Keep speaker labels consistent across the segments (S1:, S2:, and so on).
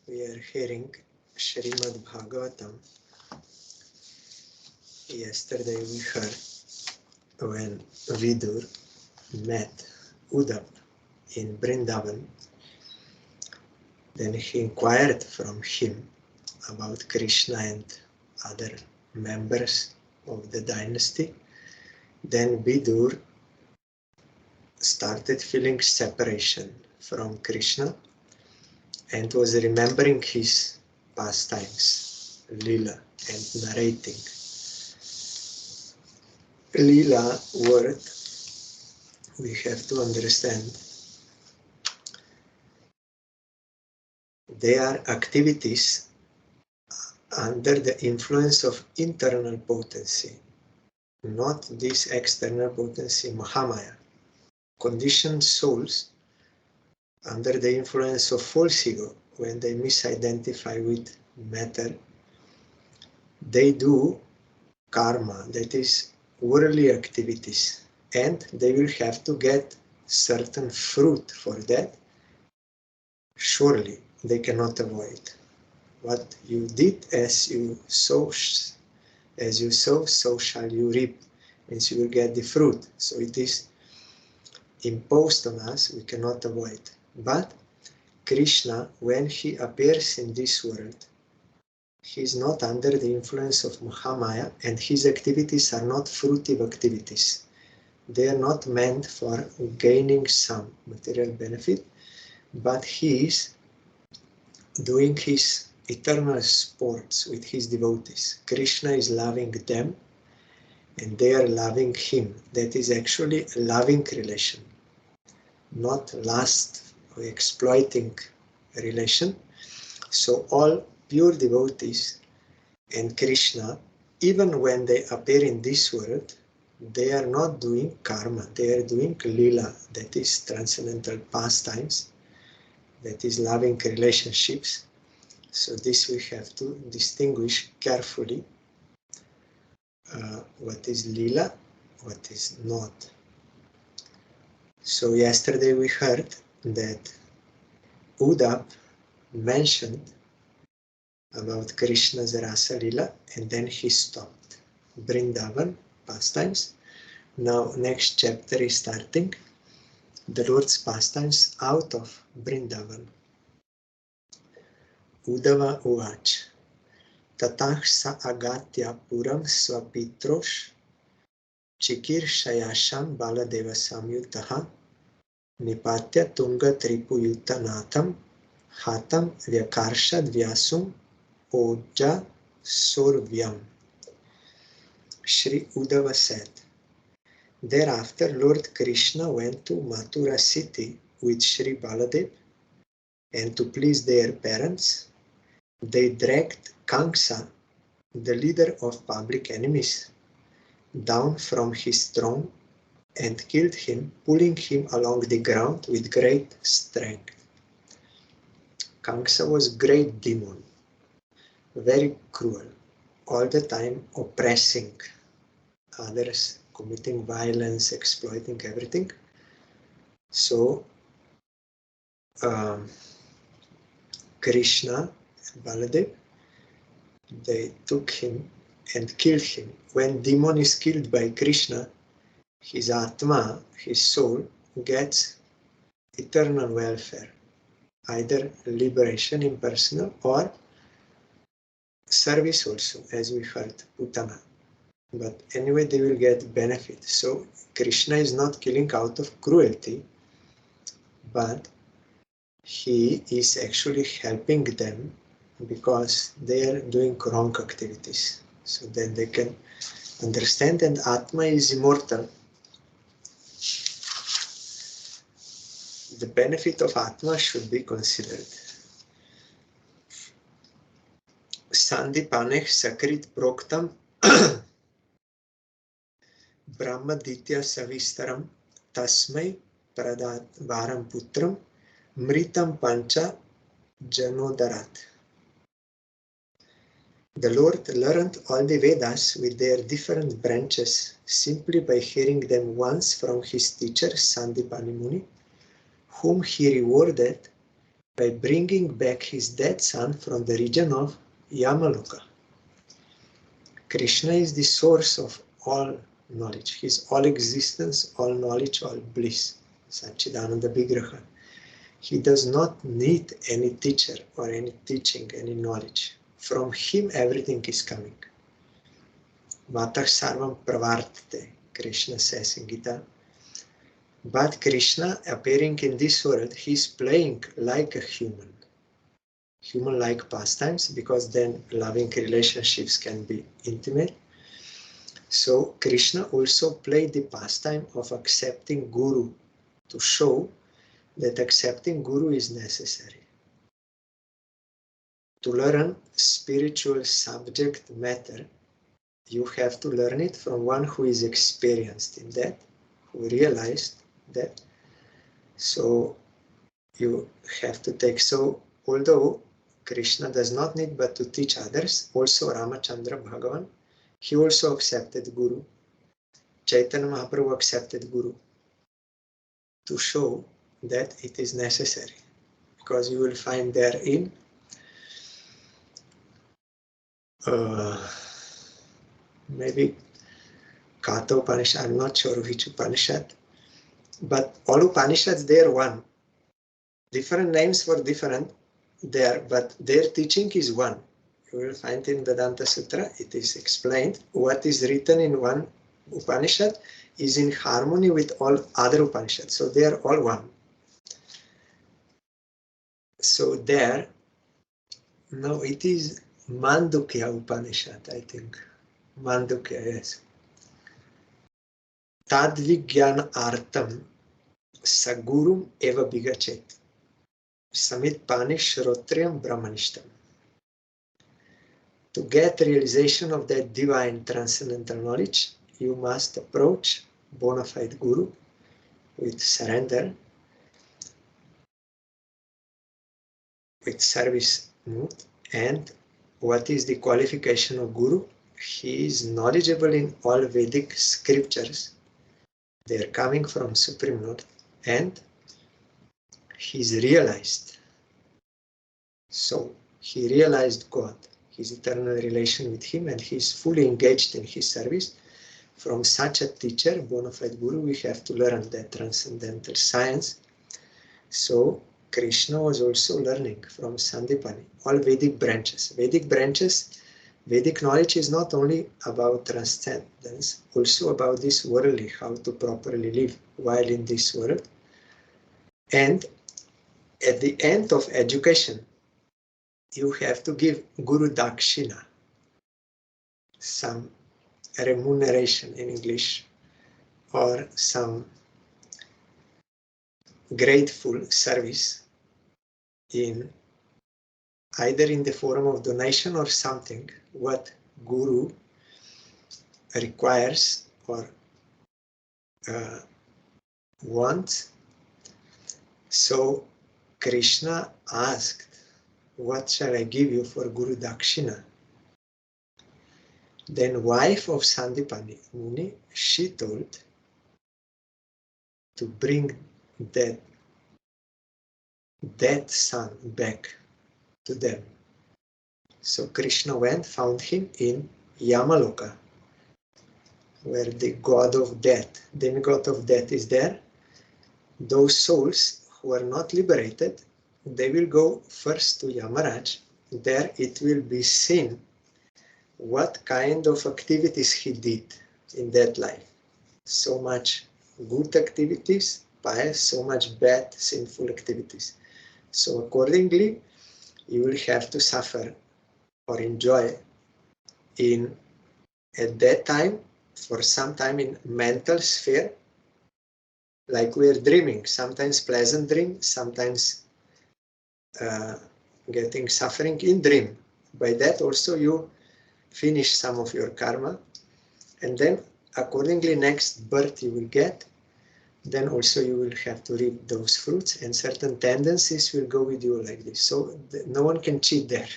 S1: We are hearing SRIMAD BHAGAVATAM. Yesterday we heard when Vidur met Uddhav in Vrindavan, then he inquired from him about Krishna and other members of the dynasty. Then Vidur started feeling separation from Krishna and was remembering his pastimes, Lila, and narrating. Lila word, we have to understand, they are activities under the influence of internal potency, not this external potency, Mahamaya. Conditioned souls, under the influence of false ego, when they misidentify with matter, they do karma, that is worldly activities, and they will have to get certain fruit for that. Surely they cannot avoid. What you did, as you sow, so shall you reap. Means you will get the fruit. So it is imposed on us, we cannot avoid. But Krishna, when he appears in this world, he is not under the influence of Mahamaya, and his activities are not fruitive activities. They are not meant for gaining some material benefit, but he is doing his eternal sports with his devotees. Krishna is loving them and they are loving him. That is actually a loving relation, not lust or exploiting relation. So all pure devotees and Krishna, even when they appear in this world, they are not doing karma, they are doing lila, that is transcendental pastimes, that is loving relationships. So this we have to distinguish carefully what is lila, what is not. So yesterday we heard that Uddhav mentioned about Krishna's Rasa Lila, and then he stopped. Vrindavan, pastimes. Now next chapter is starting the Lord's pastimes out of Vrindavan. Uddhava Uvach. Tatah sa agatya puram swapitrosh chikir shayasham baladeva samyutaha nipatya tunga tripuyutta natham hatam vyakarshad vyasum oja sorvyam. Sri Uddhava said, thereafter Lord Krishna went to Mathura city with Sri Baladev, and to please their parents, they dragged Kamsa, the leader of public enemies, down from his throne and killed him, pulling him along the ground with great strength. Kamsa was a great demon, very cruel, all the time oppressing others, committing violence, exploiting everything. So Krishna and Baladev, they took him and killed him. When demon is killed by Krishna, his Atma, his soul, gets eternal welfare, either liberation impersonal or service also, as we heard, Uttama. But anyway, they will get benefit. So Krishna is not killing out of cruelty, but he is actually helping them because they are doing wrong activities. So then they can understand, and Atma is immortal. The benefit of Atma should be considered. Sandipaneh Sakrit Proktam Brahma Ditya Savistaram Tasmai Pradat Varam Putram Mritam Pancha Janodarat. The Lord learned all the Vedas with their different branches simply by hearing them once from his teacher Sandipani Muni, whom he rewarded by bringing back his dead son from the region of Yamaloka. Krishna is the source of all knowledge. He is all existence, all knowledge, all bliss. Satchidananda Vigraha. He does not need any teacher or any teaching, any knowledge. From him everything is coming. Vatah sarvam pravartate, Krishna says in Gita. But Krishna, appearing in this world, he is playing like a human. Human-like pastimes, because then loving relationships can be intimate. So Krishna also played the pastime of accepting Guru to show that accepting Guru is necessary. To learn spiritual subject matter, you have to learn it from one who is experienced in that, who realized that. So you have to take, so although Krishna does not need but to teach others, also Ramachandra Bhagavan, he also accepted Guru. Chaitanya Mahaprabhu accepted Guru to show that it is necessary, because you will find therein maybe Canto Upanishad, I'm not sure which Upanishad, but all Upanishads, they are one. Different names for different there, but their teaching is one. You will find in Vedanta Sutra, it is explained what is written in one Upanishad is in harmony with all other Upanishads. So they are all one. So there, no, it is Mandukya Upanishad, I think. Mandukya, yes. Tad Vigyan Artam Sagurum Eva Bigachet Samit Panish Shrotriam Brahmanishtam. To get realization of that divine transcendental knowledge, you must approach bona fide Guru with surrender, with service mood. And what is the qualification of Guru? He is knowledgeable in all Vedic scriptures. They are coming from Supreme Lord, and he is realized. So he realized God, his eternal relation with him, and he is fully engaged in his service. From such a teacher, bona fide Guru, we have to learn that transcendental science. So Krishna was also learning from Sandipani, all Vedic branches. Vedic knowledge is not only about transcendence, also about this worldly, how to properly live while in this world. And at the end of education, you have to give Guru Dakshina, some remuneration in English, or some grateful service in either in the form of donation or something what Guru requires or wants. So Krishna asked, what shall I give you for Guru Dakshina? Then wife of Sandipani Muni, she told to bring that son back to them. So Krishna went, found him in Yamaloka, where the god of death, demigod of death is there. Those souls who are not liberated, they will go first to Yamaraj. There it will be seen what kind of activities he did in that life. So much good activities, pious, so much bad, sinful activities. So accordingly, you will have to suffer or enjoy at that time, for some time in mental sphere, like we are dreaming, sometimes pleasant dream, sometimes getting suffering in dream. By that also you finish some of your karma, and then accordingly next birth you will get, then also you will have to reap those fruits, and certain tendencies will go with you like this. So no one can cheat there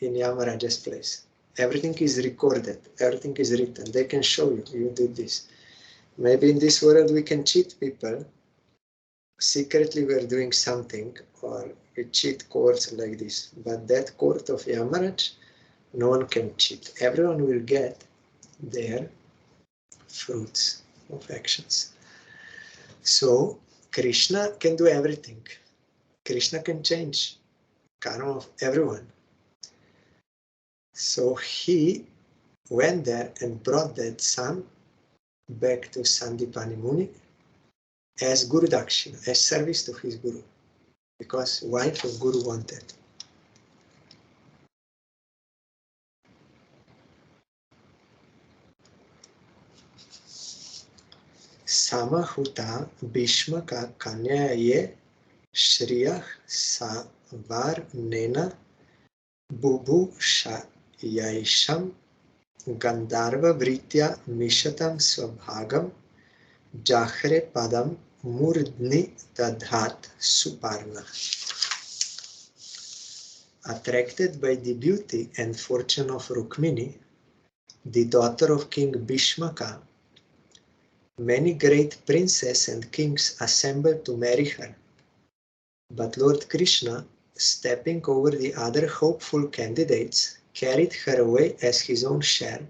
S1: in Yamaraja's place. Everything is recorded, everything is written. They can show you, you did this. Maybe in this world we can cheat people secretly we're doing something, or we cheat courts like this. But that court of Yamaraj, no one can cheat. Everyone will get their fruits of actions. So Krishna can do everything. Krishna can change karma of everyone. So he went there and brought that son back to Sandipani Muni as Guru Dakshina, as service to his Guru, because wife of Guru wanted. Samahuta Bhishma ka kanya ye Shriyah Savar Nena Bubu Shayaisham Gandharva Vritya Mishatam Swabhagam Jahre Padam Murdni Dadhat Suparna. Attracted by the beauty and fortune of Rukmini, the daughter of King Bhishmaka, many great princes and kings assembled to marry her. But Lord Krishna, stepping over the other hopeful candidates, carried her away as his own share,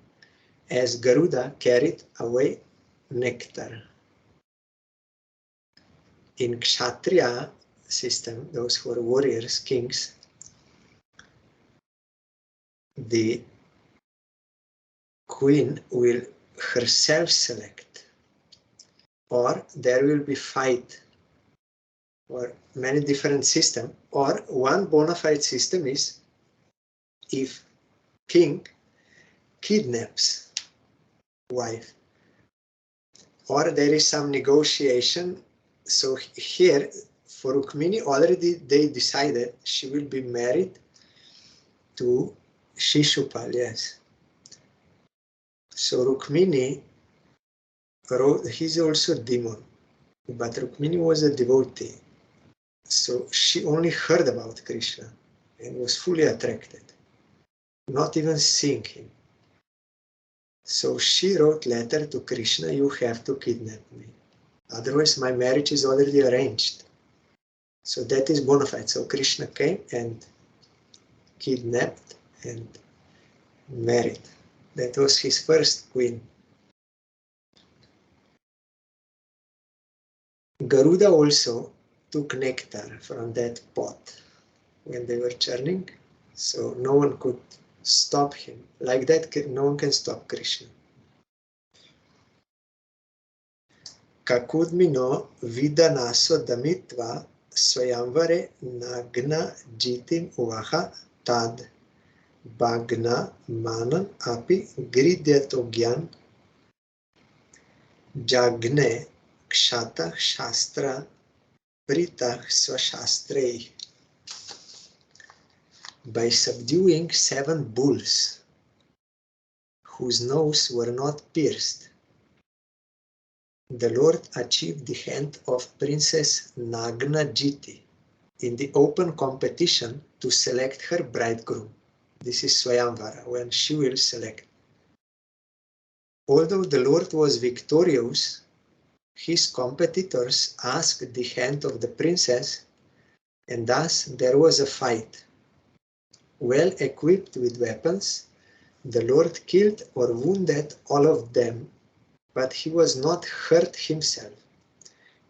S1: as Garuda carried away nectar. In Kshatriya system, those who are warriors, kings, the queen will herself select, or there will be fight, or many different systems, or one bona fide system is if king kidnaps wife, or there is some negotiation. So here for Rukmini already they decided she will be married to Shishupal, yes. So Rukmini, he's also a demon, but Rukmini was a devotee. So she only heard about Krishna and was fully attracted, not even seeing him. So she wrote letter to Krishna, you have to kidnap me. Otherwise my marriage is already arranged. So that is bona fide. So Krishna came and kidnapped and married. That was his first queen. Garuda also took nectar from that pot when they were churning. So no one could stop him. Like that, no one can stop Krishna. Kakudmino vidanaso damitva swayamvare nagna jitim uvaha tad bhagna manan api gridyato gyan jagne kshata shastra prita swashastrei. By subduing 7 bulls whose noses were not pierced, the Lord achieved the hand of Princess Nagnajiti in the open competition to select her bridegroom. This is Swayamvara, when she will select. Although the Lord was victorious, his competitors asked the hand of the princess, and thus there was a fight. Well equipped with weapons, the Lord killed or wounded all of them, but he was not hurt himself.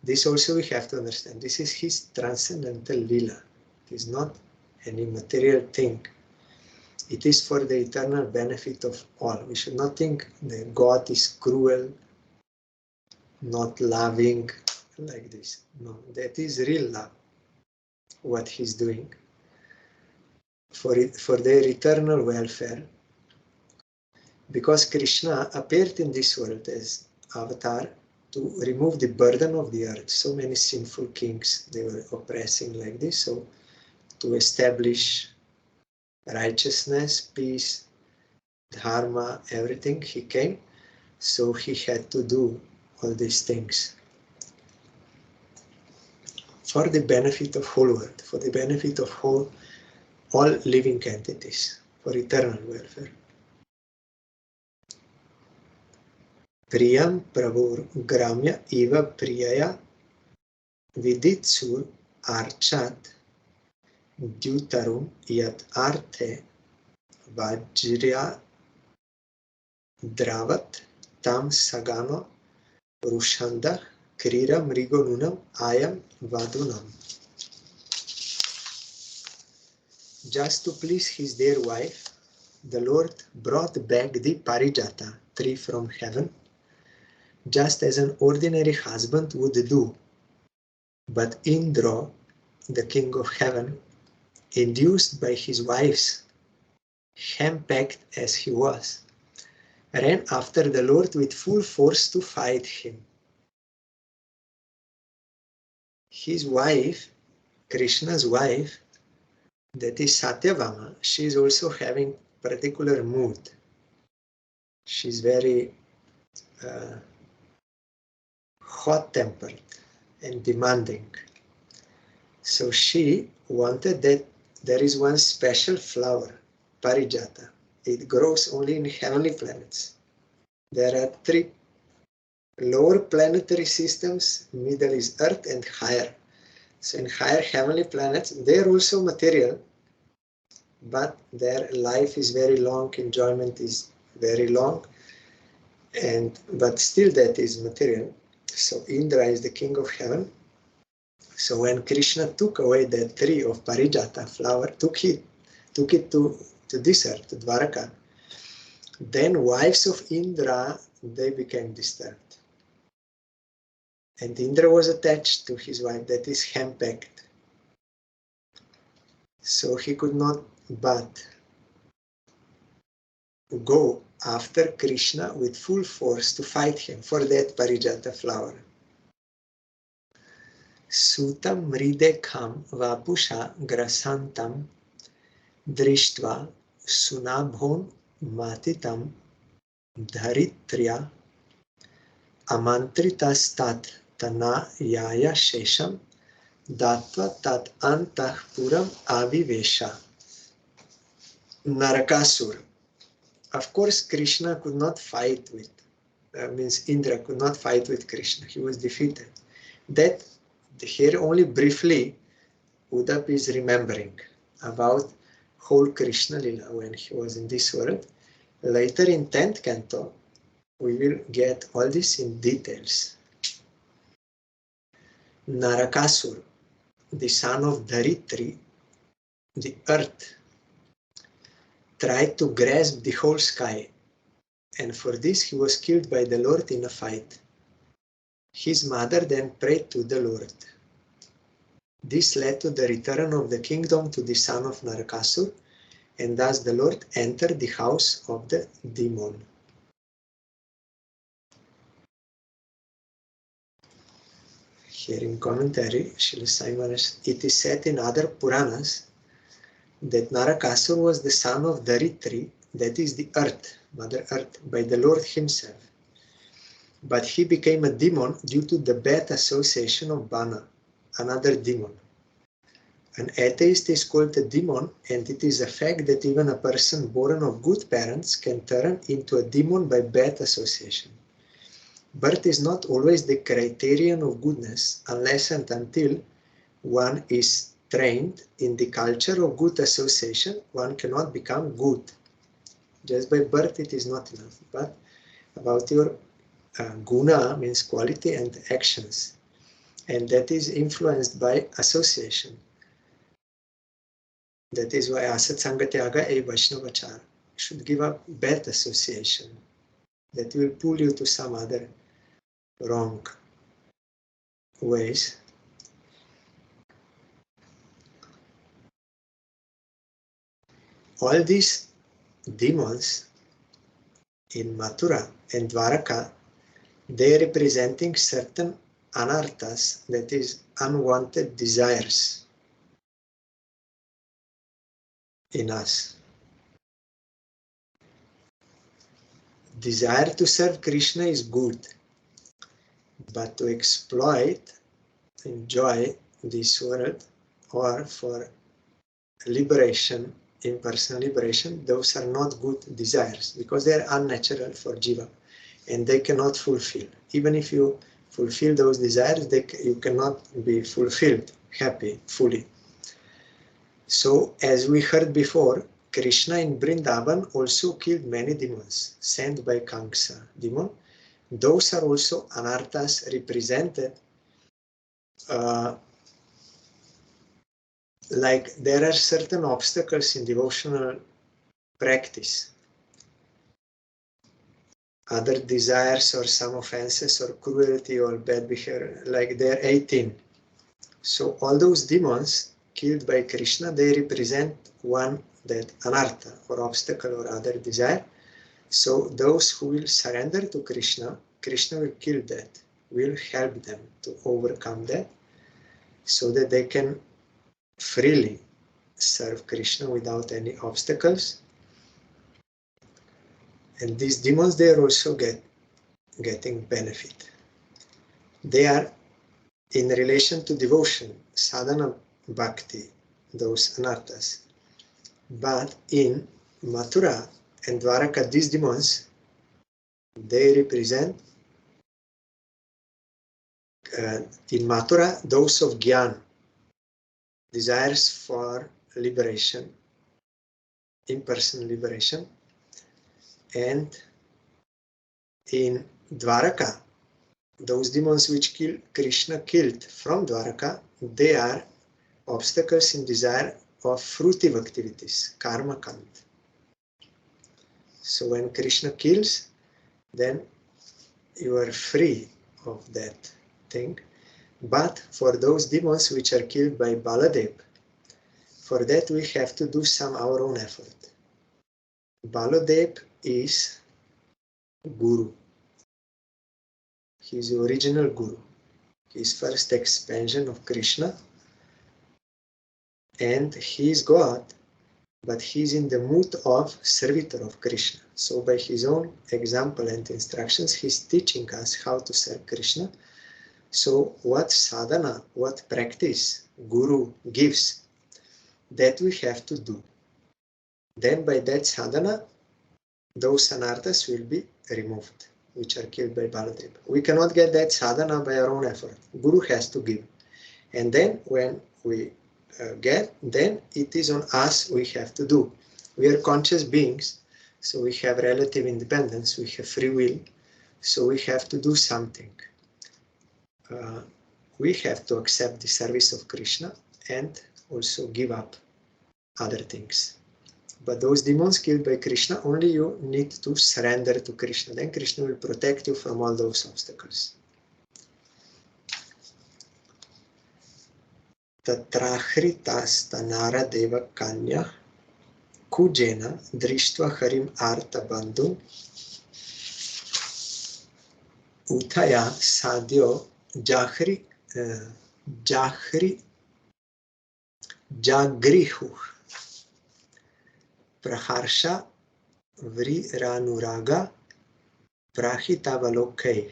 S1: This also we have to understand. This is his transcendental lila. It is not any material thing. It is for the eternal benefit of all. We should not think that God is cruel, not loving, like this. No, that is real love, what he's doing for their eternal welfare. Because Krishna appeared in this world as avatar to remove the burden of the earth. So many sinful kings, they were oppressing like this. So to establish righteousness, peace, dharma, everything, he came. So he had to do all these things for the benefit of whole world, for the benefit of all living entities, for eternal welfare. Priyam Prabhur Gramya Eva Priyaya Viditsur archat Dutarum yat arte vajrya dravat tam sagano rushanda krira mrigonunam ayam vadunam. Just to please his dear wife, the Lord brought back the Parijata tree from heaven, just as an ordinary husband would do. But Indra, the king of heaven, induced by his wife's hand-packed as he was, ran after the Lord with full force to fight him. His wife, Krishna's wife, that is Satyavama, she is also having particular mood. She's very hot-tempered and demanding. So she wanted that there is one special flower, Parijata. It grows only in heavenly planets. There are 3 lower planetary systems, middle is Earth, and higher. So in higher heavenly planets, they are also material, but their life is very long, enjoyment is very long, but still that is material. So Indra is the king of heaven. So when Krishna took away the tree of Parijata flower, took it to this earth, to Dwaraka, then wives of Indra, they became disturbed. And Indra was attached to his wife, that is hand-packed. So he could not but go after Krishna with full force to fight him for that Parijata flower. Sutam mridekham vapusha grasantam drishtva sunabhon matitam dharitrya amantritastat tanayaya shesham datva tat antah puram avivesha. Narakasur. Of course, Krishna could not fight with, Indra could not fight with Krishna. He was defeated. That here only briefly Uddhav is remembering about whole Krishna Lila when he was in this world. Later in 10th canto, we will get all this in details. Narakasur, the son of Dharitri, the earth, tried to grasp the whole sky, and for this he was killed by the Lord in a fight. His mother then prayed to the Lord. This led to the return of the kingdom to the son of Narakasur, and thus the Lord entered the house of the demon. Here in commentary, Srila Sai Maharaj, it is said in other Puranas that Narakasur was the son of Dharitri, that is the earth, Mother Earth, by the Lord himself. But he became a demon due to the bad association of Bana, another demon. An atheist is called a demon, and it is a fact that even a person born of good parents can turn into a demon by bad association. Birth is not always the criterion of goodness unless and until one is trained in the culture of good association. One cannot become good. Just by birth it is not enough. But about your guna means quality and actions, and that is influenced by association. That is why asat sangatyaga a Vaishnavachar should give up bad association that will pull you to some other wrong ways. All these demons in Mathura and Dwaraka, they are representing certain anarthas, that is unwanted desires in us. Desire to serve Krishna is good, but to exploit, enjoy this world, or for liberation, impersonal liberation, those are not good desires because they are unnatural for jiva and they cannot fulfill. Even if you fulfill those desires, you cannot be fulfilled, happy, fully. So, as we heard before, Krishna in Vrindavan also killed many demons sent by Kamsa demon. Those are also anarthas represented. Like there are certain obstacles in devotional practice, other desires or some offenses or cruelty or bad behavior, like they're 18. So all those demons killed by Krishna, they represent one, that anartha or obstacle or other desire. So those who will surrender to Krishna, Krishna will kill that, will help them to overcome that, so that they can freely serve Krishna without any obstacles. And these demons, they are also getting benefit. They are in relation to devotion, sadhana bhakti, those anarthas. But in Mathura and Dwaraka, these demons, they represent, in Mathura, those of Gyan, desires for liberation, impersonal liberation. And in Dwaraka, those demons which Krishna killed from Dwaraka, they are obstacles in desire of fruitive activities, karma kand. So when Krishna kills, then you are free of that thing. But for those demons which are killed by Baladev, for that we have to do some our own effort. Baladev is Guru. He is the original Guru. He is first expansion of Krishna, and he is God, but he is in the mood of servitor of Krishna. So by his own example and instructions, he is teaching us how to serve Krishna. So what sadhana, what practice Guru gives, that we have to do. Then by that sadhana, those anarthas will be removed, which are killed by Baladev. We cannot get that sadhana by our own effort. Guru has to give. And then when we get, then it is on us we have to do. We are conscious beings, so we have relative independence, we have free will, so we have to do something. We have to accept the service of Krishna and also give up other things. But those demons killed by Krishna, only you need to surrender to Krishna. Then Krishna will protect you from all those obstacles. Tatrahritas deva kanya kujena drishtva harim arta bandhu utaya sadhyo jagrihu praharsha vriranuraga prahitavalokai.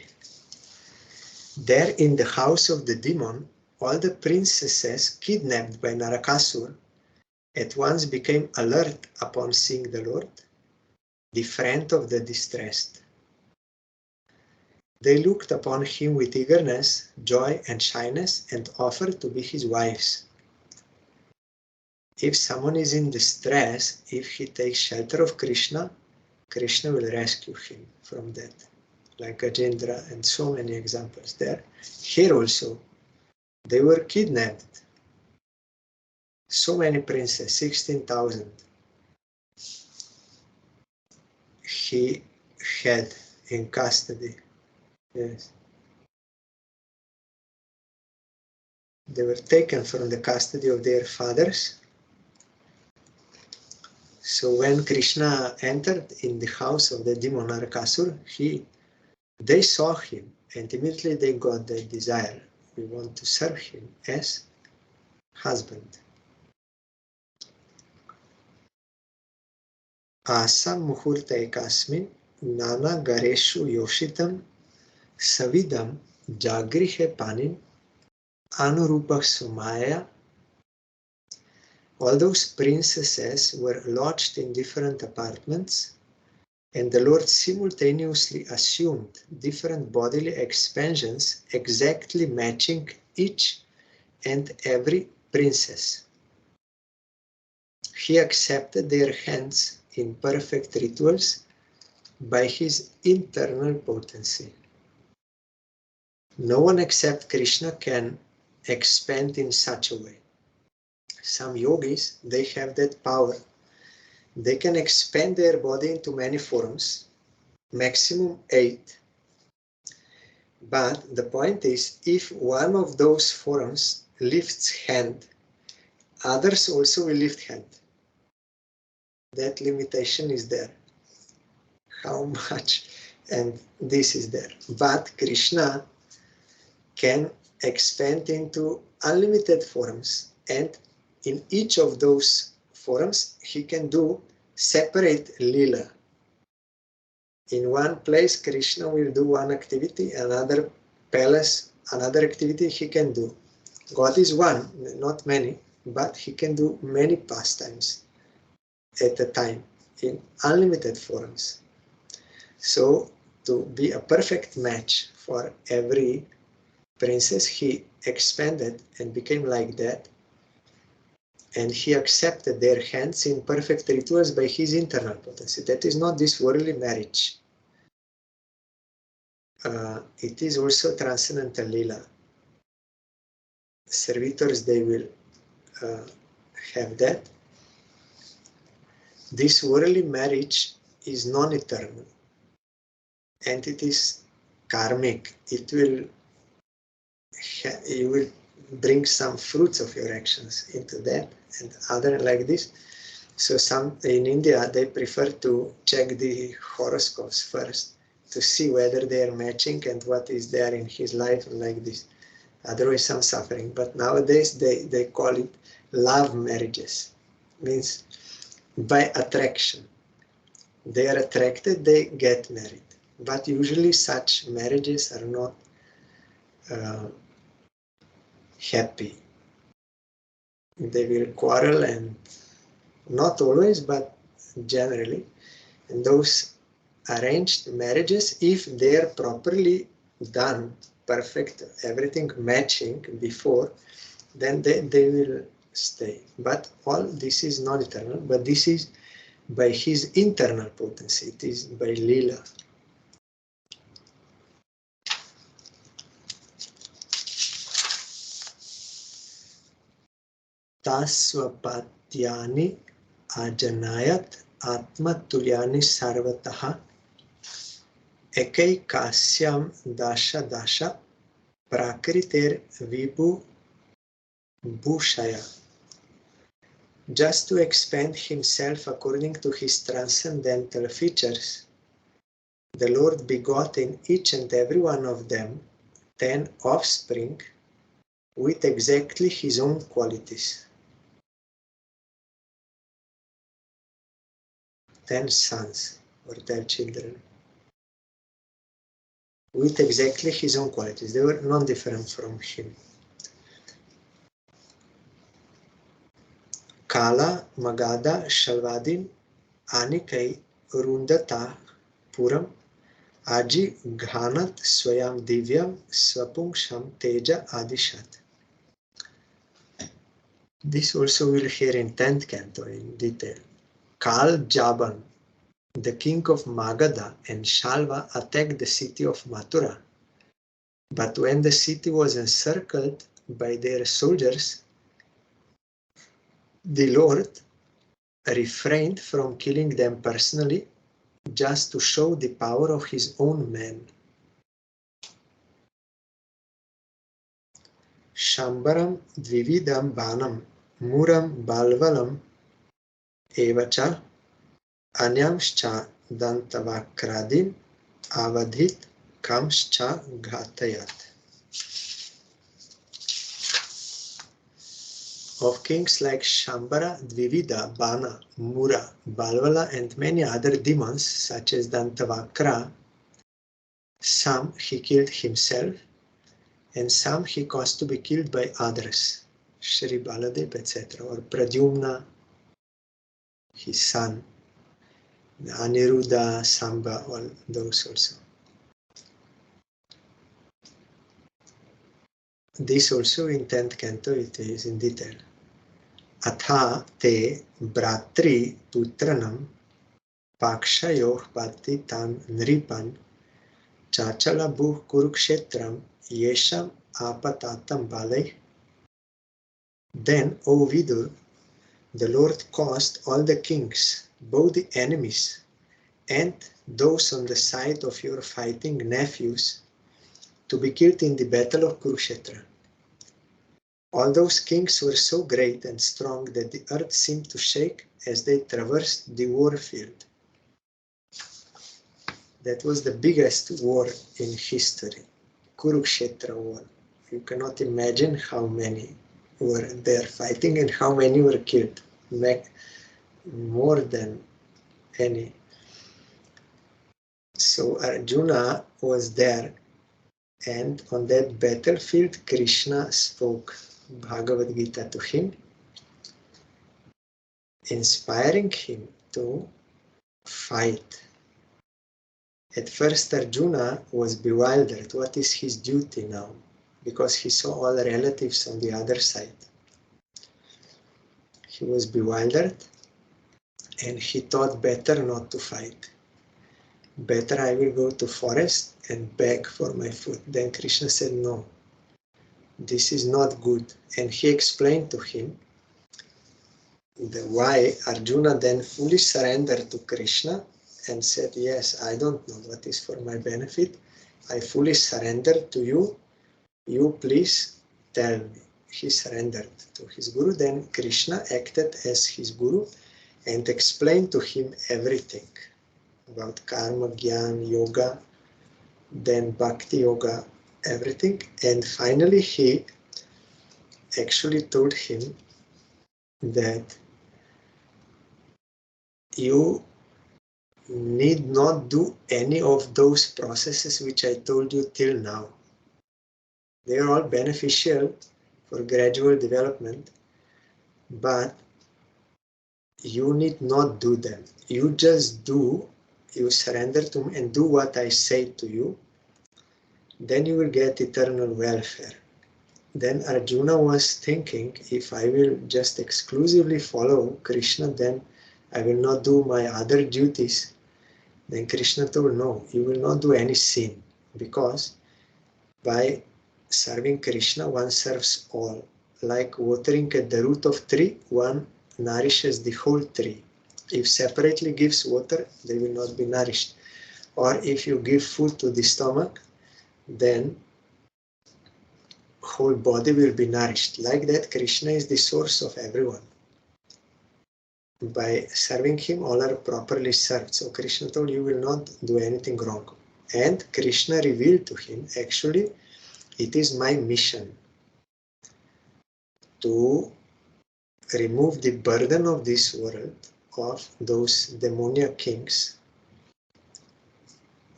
S1: There in the house of the demon, all the princesses kidnapped by Narakasur at once became alert upon seeing the Lord, the friend of the distressed. They looked upon him with eagerness, joy, and shyness, and offered to be his wives. If someone is in distress, if he takes shelter of Krishna, Krishna will rescue him from that. Like Gajendra and so many examples there. Here also, they were kidnapped. So many princes, 16,000. He had in custody. Yes. They were taken from the custody of their fathers. So when Krishna entered in the house of the demon Narakasur, they saw him, and immediately they got their desire. We want to serve him as husband. Asam muhurta ekasmin nana gareshu yoshitam savidam jagrihe panin anurupa sumaya. All those princesses were lodged in different apartments, And the Lord simultaneously assumed different bodily expansions exactly matching each and every princess. He accepted their hands in perfect rituals by his internal potency. No one except Krishna can expand in such a way. Some yogis, they have that power. They can expand their body into many forms, maximum 8. But the point is, if one of those forms lifts hand, others also will lift hand. That limitation is there. How much? And this is there. But Krishna can expand into unlimited forms, and in each of those forms he can do separate lila. In one place Krishna will do one activity, another palace another activity he can do. God is one, not many, but he can do many pastimes at a time in unlimited forms. So to be a perfect match for every princess, he expanded and became like that, and he accepted their hands in perfect rituals by his internal potency. That is not this worldly marriage. It is also transcendental lila. Servitors, they will have that. This worldly marriage is non-eternal, and it is karmic. You will bring some fruits of your actions into that, and other like this. So some in India, they prefer to check the horoscopes first to see whether they are matching and what is there in his life and like this. Otherwise some suffering. But nowadays they call it love marriages. Means by attraction. They are attracted, they get married. But usually such marriages are not happy. They will quarrel, and not always, but generally. And those arranged marriages, if they are properly done, perfect, everything matching before, then they will stay. But all this is non-eternal, but this is by his internal potency, it is by lila. Tasvapatyani ajanayat atmatulyani sarvataha ekaikasyam dasha dasha prakriter vibhu bhushaya. Just to expand himself according to his transcendental features, the Lord begot in each and every one of them 10 offspring with exactly his own qualities. 10 sons or 10 children with exactly his own qualities. They were non-different from him. Kala, Magada, Shalvadin, Anikai, Rundata, Puram, Aji, Ghanat, Swayam Divyam, Swapungsham, Teja, Adishat. This also we'll hear in 10th canto in detail. Kal Jaban, the king of Magadha, and Shalva attacked the city of Mathura. But when the city was encircled by their soldiers, the Lord refrained from killing them personally, just to show the power of his own men. Shambaram Dvividam Banam Muram Balvalam Evacha Anyamscha Dantavakradim Avadhit Kamscha Ghatayat. Of kings like Shambara, Dvivida, Bana, Mura, Balvala, and many other demons such as Dantavakra, some he killed himself, and some he caused to be killed by others, Shri Baladev, etc., or Pradyumna, his son. Aniruddha, Samba, all those also. This also in 10th canto it is in detail. Atha te bratri putranam pakshayoh pati tan nripan chachalabuh kurukshetram yesham apatatam balai. Then, O Vidur, the Lord caused all the kings, both the enemies and those on the side of your fighting nephews, to be killed in the battle of Kurukshetra. All those kings were so great and strong that the earth seemed to shake as they traversed the war field. That was the biggest war in history, Kurukshetra war. You cannot imagine how many were there fighting and how many were killed. More than any. So Arjuna was there, and on that battlefield Krishna spoke Bhagavad Gita to him, inspiring him to fight. At first Arjuna was bewildered. What is his duty now? Because he saw all relatives on the other side. He was bewildered and he thought better not to fight. Better I will go to forest and beg for my food. Then Krishna said, no, this is not good. And he explained to him why Arjuna then fully surrendered to Krishna and said, yes, I don't know what is for my benefit. I fully surrendered to you. You please tell me. He surrendered to his guru. Then Krishna acted as his guru and explained to him everything about karma, jnana, yoga, then bhakti yoga, everything. And finally he actually told him that you need not do any of those processes which I told you till now. They are all beneficial for gradual development, but you need not do them. You just do, you surrender to me and do what I say to you, then you will get eternal welfare. Then Arjuna was thinking, if I will just exclusively follow Krishna, then I will not do my other duties. Then Krishna told, no, you will not do any sin, because by serving Krishna, one serves all. Like watering at the root of tree, one nourishes the whole tree. If separately gives water, they will not be nourished. Or if you give food to the stomach, then whole body will be nourished. Like that, Krishna is the source of everyone. By serving him, all are properly served. So Krishna told, you will not do anything wrong. And Krishna revealed to him, actually, it is my mission to remove the burden of this world, of those demoniac kings,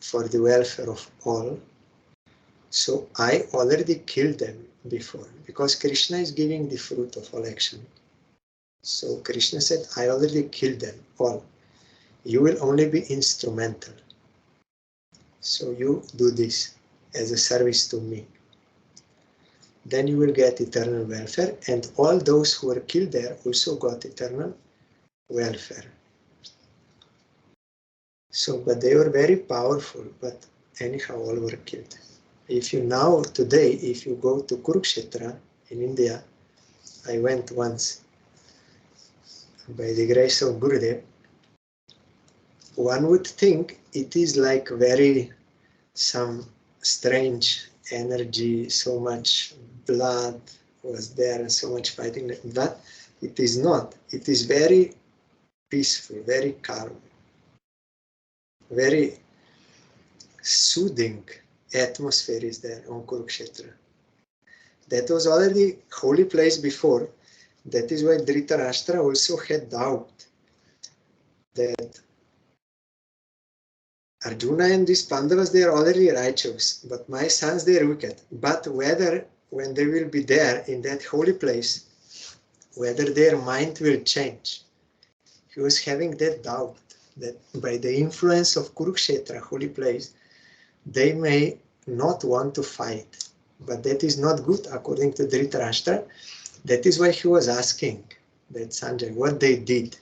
S1: for the welfare of all. So I already killed them before, because Krishna is giving the fruit of all action. So Krishna said, I already killed them all. You will only be instrumental. So you do this as a service to me. Then you will get eternal welfare, and all those who were killed there also got eternal welfare. So, but they were very powerful, but anyhow all were killed. If you now, today, if you go to Kurukshetra in India, I went once, by the grace of Gurudev, one would think it is like very some strange energy, so much blood was there and so much fighting, but it is not. It is very peaceful, very calm, very soothing atmosphere is there on Kurukshetra. That was already holy place before. That is why Dhritarashtra also had doubt that Arjuna and these Pandavas, they are already righteous, but my sons, they are wicked. But whether, when they will be there in that holy place, whether their mind will change. He was having that doubt, that by the influence of Kurukshetra, holy place, they may not want to fight. But that is not good according to Dhritarashtra. That is why he was asking that Sanjay, what they did.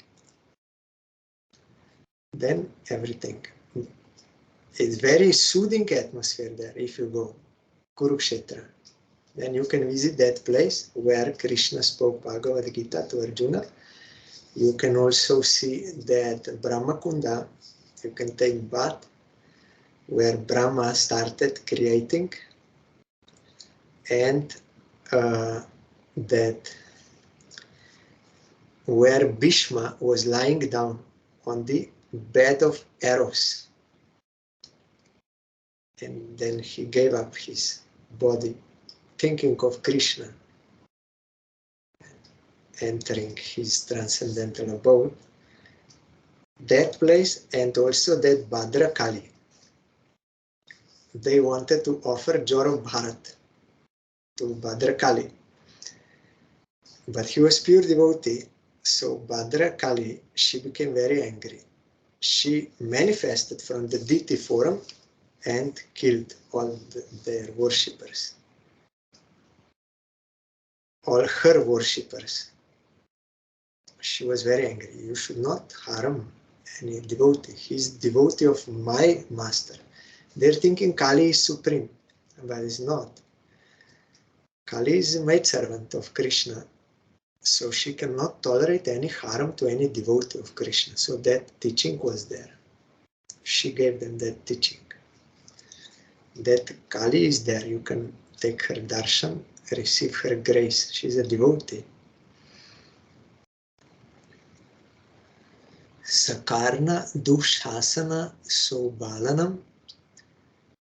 S1: Then everything. It's very soothing atmosphere there if you go. Kurukshetra. Then you can visit that place where Krishna spoke Bhagavad Gita to Arjuna. You can also see that Brahmakunda, you can take bath, where Brahma started creating, and that where Bhishma was lying down on the bed of arrows. And then he gave up his body, thinking of Krishna, entering his transcendental abode. That place, and also that Bhadrakali. They wanted to offer Jor of Bharat to Bhadrakali. But he was pure devotee, so Bhadrakali, she became very angry. She manifested from the deity form and killed all their worshippers. All her worshippers. She was very angry. You should not harm any devotee. He is devotee of my master. They're thinking Kali is supreme, but it's not. Kali is a maidservant of Krishna, so she cannot tolerate any harm to any devotee of Krishna. So that teaching was there. She gave them that teaching. That Kali is there. You can take her darshan, receive her grace. She's a devotee. Sakarna dushasana sobalanam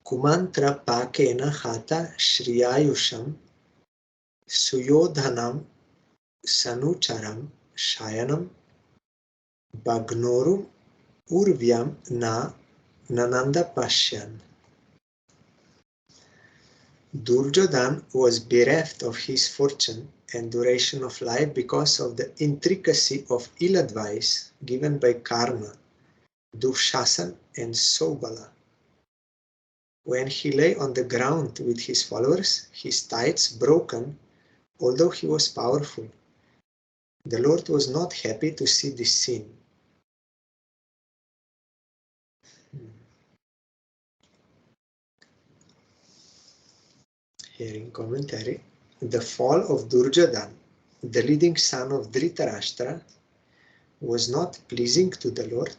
S1: kumantra pakena hata shriyayusham suyodhanam sanucharam shayanam bagnorum urvyam na nananda pashyan. Duryodhan was bereft of his fortune and duration of life because of the intricacy of ill advice given by Karna, Dushasan and Sobala. When he lay on the ground with his followers, his thighs broken, although he was powerful, the Lord was not happy to see this scene. Here in commentary, the fall of Duryodhan, the leading son of Dhritarashtra, was not pleasing to the Lord,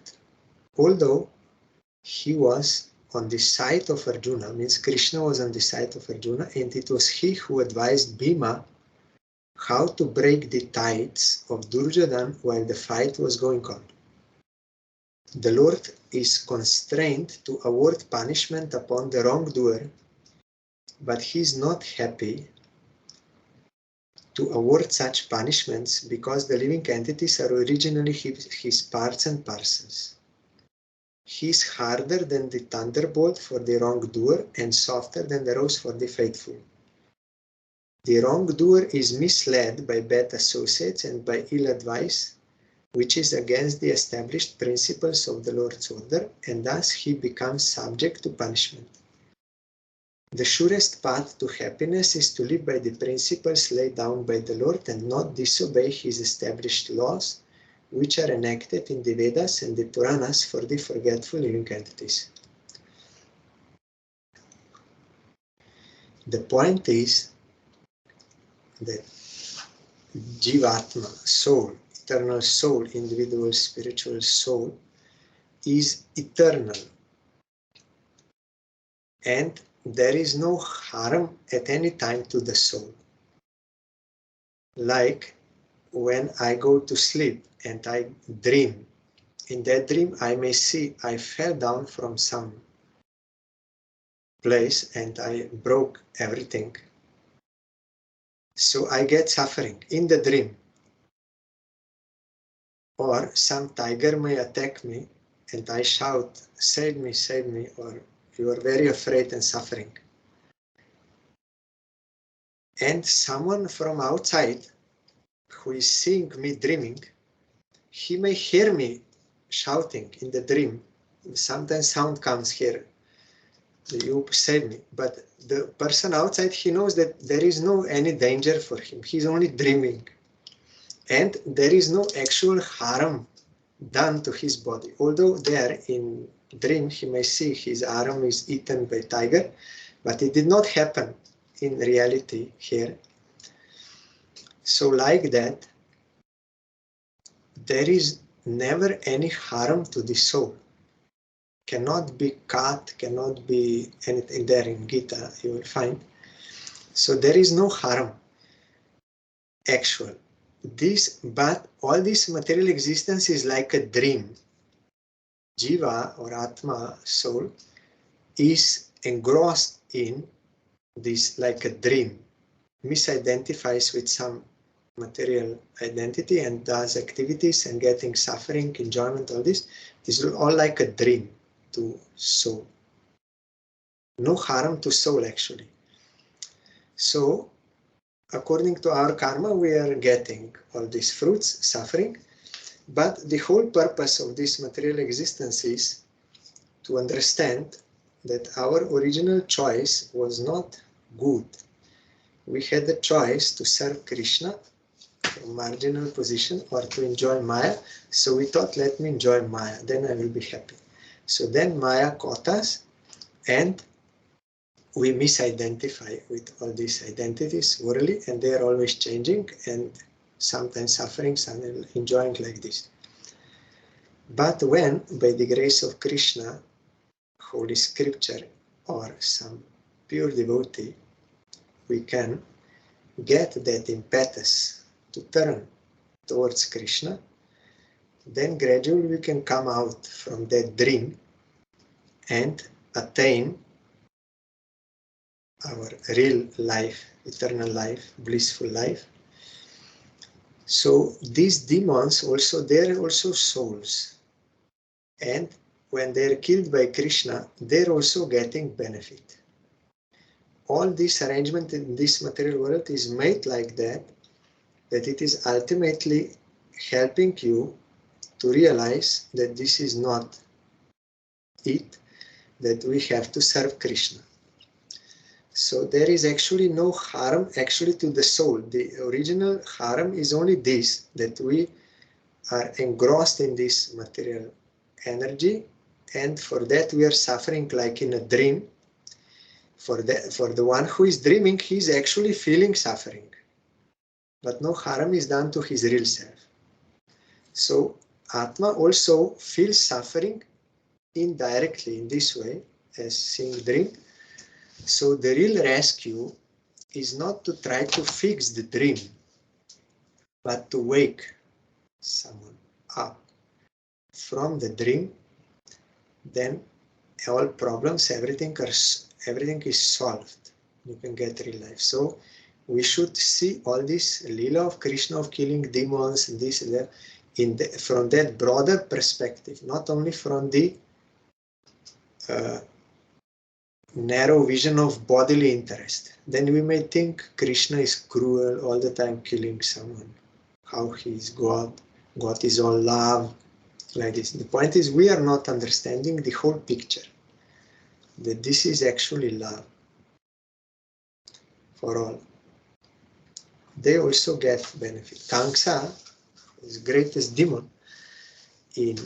S1: although he was on the side of Arjuna, means Krishna was on the side of Arjuna, and it was he who advised Bhima how to break the ties of Duryodhan while the fight was going on. The Lord is constrained to award punishment upon the wrongdoer, but he is not happy to award such punishments because the living entities are originally his parts and parcels. He is harder than the thunderbolt for the wrongdoer and softer than the rose for the faithful. The wrongdoer is misled by bad associates and by ill advice, which is against the established principles of the Lord's order, and thus he becomes subject to punishment. The surest path to happiness is to live by the principles laid down by the Lord and not disobey his established laws, which are enacted in the Vedas and the Puranas for the forgetful living entities. The point is that Jivatma, soul, eternal soul, individual spiritual soul, is eternal. And there is no harm at any time to the soul. Like when I go to sleep and I dream, in that dream I may see I fell down from some place and I broke everything. So I get suffering in the dream. Or some tiger may attack me and I shout, save me, or you are very afraid and suffering. And someone from outside who is seeing me dreaming, he may hear me shouting in the dream. Sometimes sound comes here. You save me. But the person outside, he knows that there is no any danger for him. He's only dreaming. And there is no actual harm done to his body. Although there in dream he may see his arm is eaten by tiger, but it did not happen in reality here. So like that, there is never any harm to the soul. Cannot be cut, cannot be anything there in Gita, you will find. So there is no harm actual. But all this material existence is like a dream. Jiva or Atma, soul, is engrossed in this like a dream, misidentifies with some material identity and does activities and getting suffering, enjoyment, all this. This is all like a dream to soul. No harm to soul actually. So according to our karma, we are getting all these fruits, suffering, but the whole purpose of this material existence is to understand that our original choice was not good. We had the choice to serve Krishna from marginal position or to enjoy Maya. So we thought, let me enjoy Maya, then I will be happy. So then Maya caught us and we misidentify with all these identities orally, and they are always changing and sometimes suffering, sometimes enjoying like this. But when, by the grace of Krishna, Holy Scripture, or some pure devotee, we can get that impetus to turn towards Krishna, then gradually we can come out from that dream and attain our real life, eternal life, blissful life. So these demons also, they're also souls. And when they're killed by Krishna, they're also getting benefit. All this arrangement in this material world is made like that, that it is ultimately helping you to realize that this is not it, that we have to serve Krishna. So there is actually no harm actually to the soul. The original harm is only this, that we are engrossed in this material energy, and for that we are suffering like in a dream. For the one who is dreaming, he is actually feeling suffering, but no harm is done to his real self. So Atma also feels suffering indirectly in this way, as seeing dream. So the real rescue is not to try to fix the dream, but to wake someone up from the dream. Then all problems, everything is solved. You can get real life. So we should see all this lila of Krishna of killing demons and this and that from that broader perspective, not only from the narrow vision of bodily interest. Then we may think Krishna is cruel, all the time killing someone. How he is God. God is all love, like this. The point is we are not understanding the whole picture. That this is actually love for all. They also get benefit. Kamsa is the greatest demon in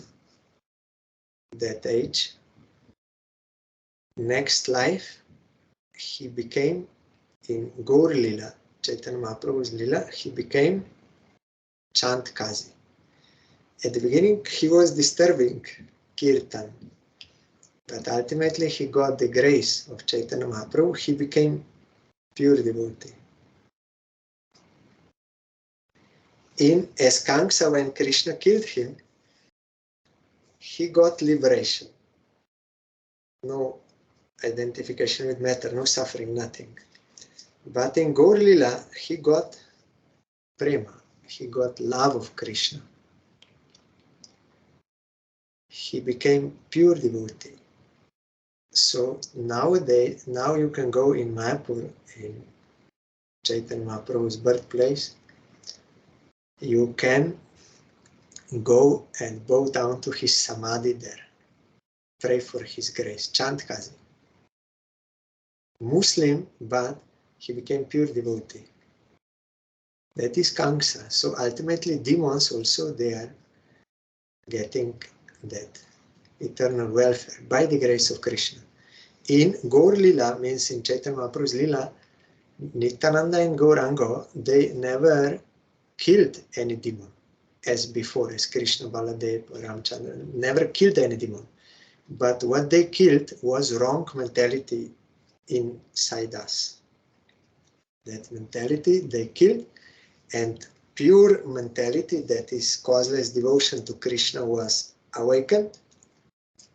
S1: that age. Next life, he became in Gaur Lila, Chaitanya Mahaprabhu's Lila, he became Chant Kazi. At the beginning, he was disturbing Kirtan, but ultimately he got the grace of Chaitanya Mahaprabhu, he became pure devotee. As Kamsa, when Krishna killed him, he got liberation. No identification with matter, no suffering, nothing. But in Gaur Lila, he got prema, he got love of Krishna. He became pure devotee. So nowadays, now you can go in Mayapur, in Chaitanya Mahaprabhu's birthplace, you can go and bow down to his samadhi there. Pray for his grace. Chant Kazi. Muslim, but he became pure devotee. That is Kamsa. So ultimately demons also, they are getting that eternal welfare by the grace of Krishna. In Gaur Lila, means in Chaitanya Mahaprabhu's Lila, Nityananda and Gauranga, they never killed any demon as before, as Krishna, Baladev, Ramchandra, never killed any demon. But what they killed was wrong mentality inside us. That mentality they killed, and pure mentality, that is causeless devotion to Krishna, was awakened.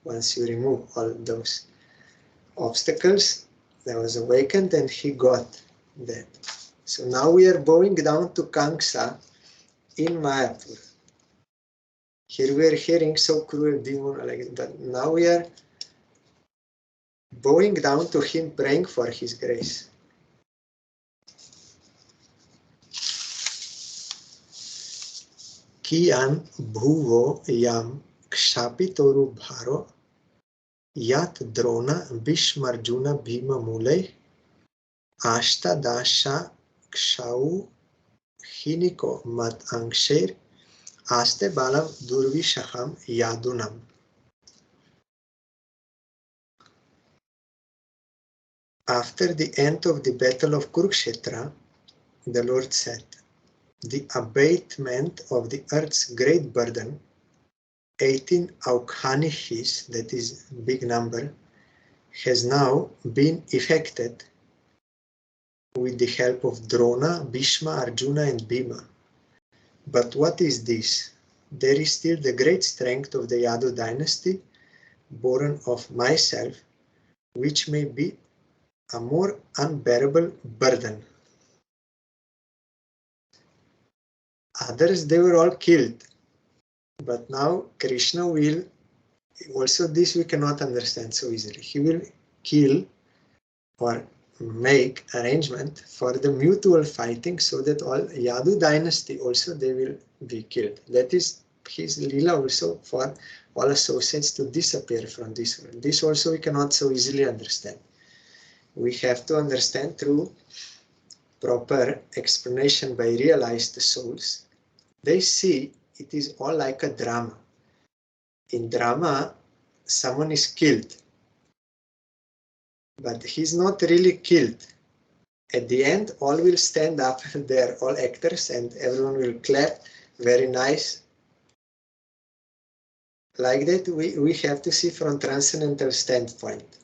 S1: Once you remove all those obstacles, that was awakened and he got that. So now we are bowing down to Kamsa in Mayapur. Here we are hearing so cruel demon like that, but now we are bowing down to him, praying for his grace. Kian bhuvo yam kshapitoru bharo yat drona bhishmarjuna bhima mulai ashta dasha kshau hiniko mat angsher aste balam durvishaham yadunam. After the end of the battle of Kurukshetra, the Lord said, the abatement of the earth's great burden, 18 aukhanihis, that is big number, has now been effected with the help of Drona, Bhishma, Arjuna and Bhima. But what is this? There is still the great strength of the Yadu dynasty, born of myself, which may be a more unbearable burden. Others, they were all killed. But now Krishna will, also this we cannot understand so easily. He will kill or make arrangement for the mutual fighting so that all Yadu dynasty also they will be killed. That is his lila also for all associates to disappear from this world. This also we cannot so easily understand. We have to understand through proper explanation by realized souls. They see it is all like a drama. In drama, someone is killed, but he's not really killed. At the end, all will stand up, they're all actors, and everyone will clap, very nice. Like that, we have to see from transcendental standpoint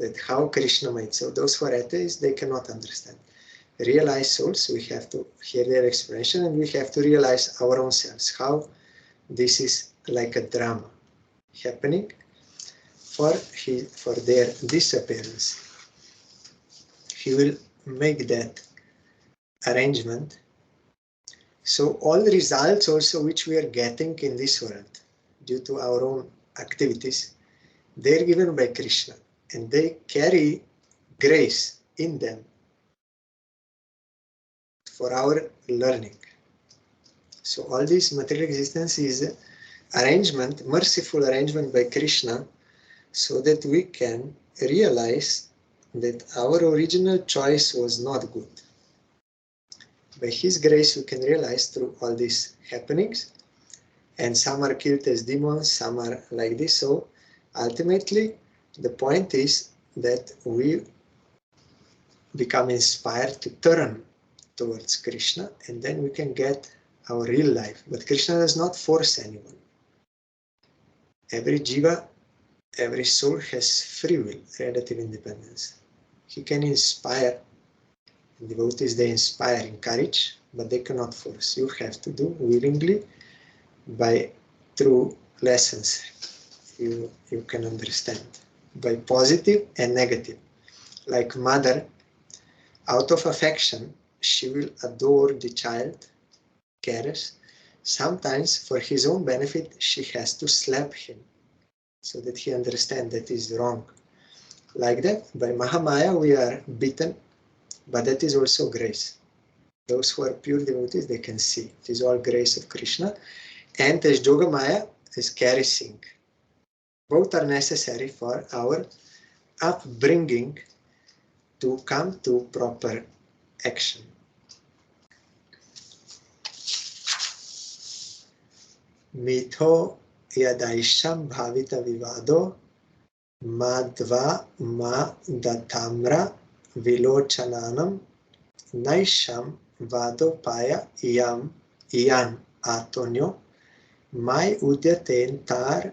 S1: that how Krishna made. So those who are atheists, they cannot understand. Realized souls, we have to hear their explanation, and we have to realize our own selves, how this is like a drama happening for their disappearance. He will make that arrangement. So all the results also which we are getting in this world due to our own activities, they are given by Krishna, and they carry grace in them for our learning. So all this material existence is arrangement, merciful arrangement by Krishna, so that we can realize that our original choice was not good. By His grace we can realize through all these happenings, and some are killed as demons, some are like this. So ultimately the point is that we become inspired to turn towards Krishna, and then we can get our real life. But Krishna does not force anyone. Every jiva, every soul has free will, relative independence. He can inspire. Devotees, they inspire, encourage, but they cannot force. You have to do willingly through lessons. You can understand by positive and negative. Like mother, out of affection, she will adore the child, cares. Sometimes for his own benefit, she has to slap him so that he understands that is wrong. Like that, by Mahamaya we are beaten, but that is also grace. Those who are pure devotees, they can see. It is all grace of Krishna. and as Yogamaya is Karising. Both are necessary for our upbringing to come to proper action. Mitho yadaisham bhavita vivado madva ma datamra vilochananam naisham vadopaya iyan atonyo mai udyaten tar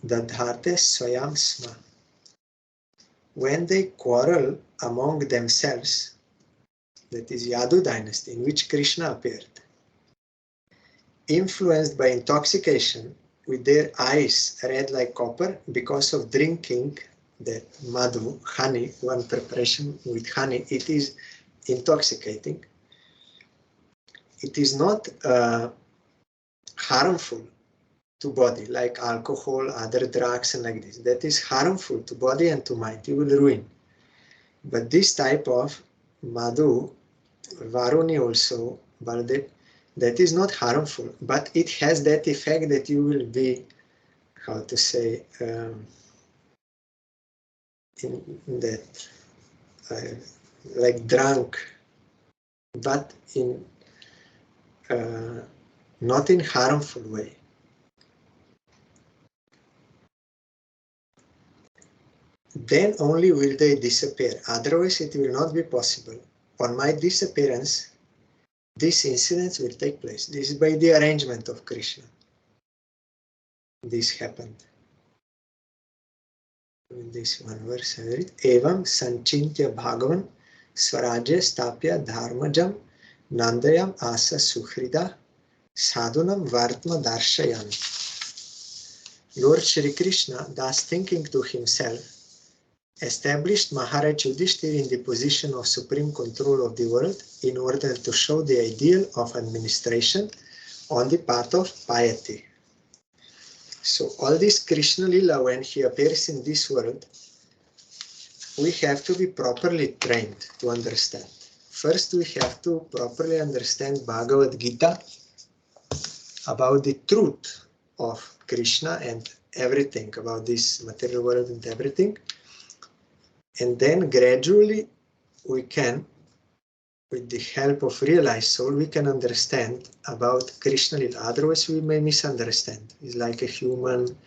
S1: dadhate swayam sma. When they quarrel among themselves, that is Yadu dynasty in which Krishna appeared, influenced by intoxication, with their eyes red like copper because of drinking that madhu, honey, one preparation with honey, it is intoxicating. It is not harmful to body like alcohol, other drugs and like this. That is harmful to body and to mind. You will ruin. But this type of madhu, varuni also, that is not harmful, but it has that effect that you will be, how to say, in that, like drunk, but in not in harmful way. Then only will they disappear. Otherwise, it will not be possible. On my disappearance, these incidents will take place. This is by the arrangement of Krishna. This happened. In this one verse, I read, Evam sanchintya bhagavan swarajya stapya dharmajam nandayam asa suhrida sadhunam vartma darshayan. Lord Shri Krishna, thus thinking to himself, established Maharaj Yudhishthira in the position of supreme control of the world in order to show the ideal of administration on the path of piety. So all this Krishna Lila, when he appears in this world, we have to be properly trained to understand. First, we have to properly understand Bhagavad Gita about the truth of Krishna and everything about this material world and everything. And then gradually we can, with the help of realized soul, we can understand about Krishna Lila. Otherwise we may misunderstand. It's like a human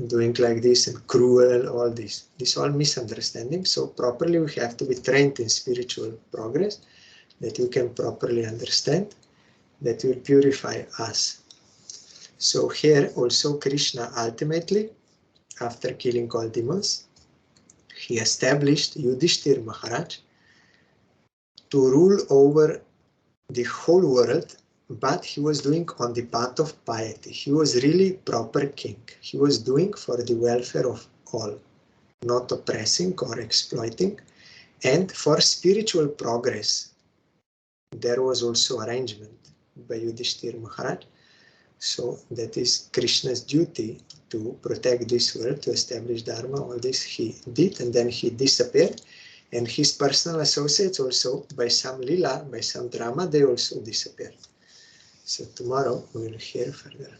S1: doing like this and cruel, all this. This all misunderstanding. So properly we have to be trained in spiritual progress, that we can properly understand, that will purify us. So here also Krishna ultimately, after killing all demons, he established Yudhishthira Maharaj to rule over the whole world, but he was doing on the path of piety. He was really proper king. He was doing for the welfare of all, not oppressing or exploiting. And for spiritual progress, there was also arrangement by Yudhishthira Maharaj. So that is Krishna's duty to protect this world, to establish Dharma. All this he did, and then he disappeared. And his personal associates also, by some lila, by some drama, they also disappeared. So tomorrow we will hear further.